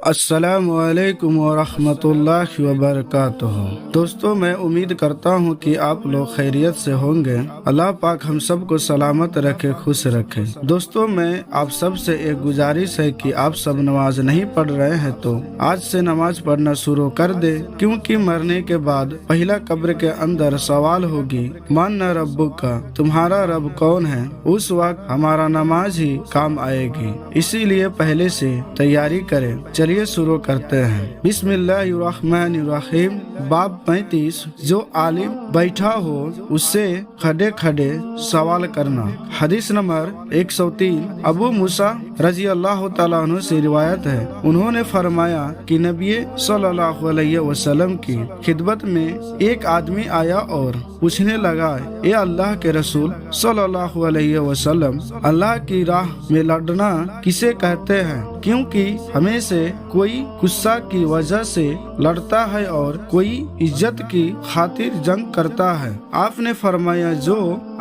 السلام علیکم ورحمۃ اللہ وبرکاتہ۔ دوستو، میں امید کرتا ہوں کہ آپ لوگ خیریت سے ہوں گے۔ اللہ پاک ہم سب کو سلامت رکھے، خوش رکھے۔ دوستو، میں آپ سب سے ایک گزارش ہے کہ آپ سب نماز نہیں پڑھ رہے ہیں تو آج سے نماز پڑھنا شروع کر دے، کیونکہ مرنے کے بعد پہلا قبر کے اندر سوال ہوگی، من ربک کا، تمہارا رب کون ہے؟ اس وقت ہمارا نماز ہی کام آئے گی، اسی لیے پہلے سے تیاری کریں۔ چلیے شروع کرتے ہیں۔ بسم اللہ الرحمن الرحیم۔ باب 35، جو عالم بیٹھا ہو اس سے کھڑے کھڑے سوال کرنا۔ حدیث نمبر 103۔ ابو موسیٰ رضی اللہ تعالیٰ عنہ سے روایت ہے، انہوں نے فرمایا کہ نبی صلی اللہ علیہ وسلم کی خدمت میں ایک آدمی آیا اور پوچھنے لگا، اے اللہ کے رسول صلی اللہ علیہ وسلم، اللہ کی راہ میں لڑنا کسے کہتے ہیں؟ کیونکہ ہمیں سے کوئی غصہ کی وجہ سے لڑتا ہے اور کوئی عزت کی خاطر جنگ کرتا ہے۔ آپ نے فرمایا، جو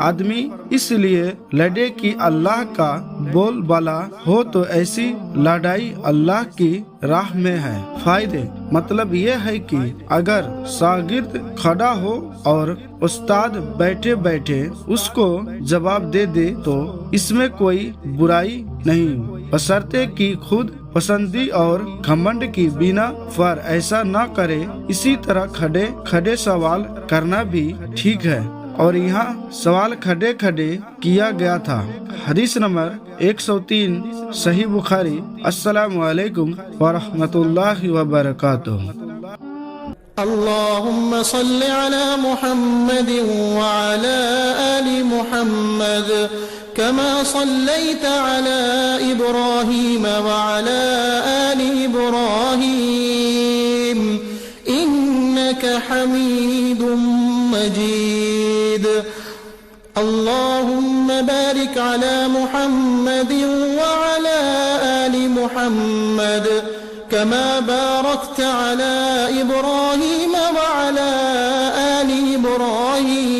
آدمی اس لیے لڑے کہ اللہ کا بول بالا ہو تو ایسی لڑائی اللہ کی راہ میں ہے۔ فائدے: مطلب یہ ہے کہ اگر شاگرد کھڑا ہو اور استاد بیٹھے بیٹھے اس کو جواب دے دے تو اس میں کوئی برائی نہیں، بشرطے کہ خود پسندی اور گھمنڈ کی بنا پر ایسا نہ کرے۔ اسی طرح کھڑے کھڑے سوال کرنا بھی ٹھیک ہے، اور یہاں سوال کھڑے کھڑے کیا گیا تھا۔ حدیث نمبر 103، صحیح بخاری۔ السلام علیکم ورحمۃ اللہ وبرکاتہ۔ اللهم صل على محمد وعلى آل محمد كما صليت على إبراهيم وعلى آل إبراهيم إنك حميد مجيد۔ اللهم بارك على محمد وعلى آل محمد كما باركت على إبراهيم وعلى آل إبراهيم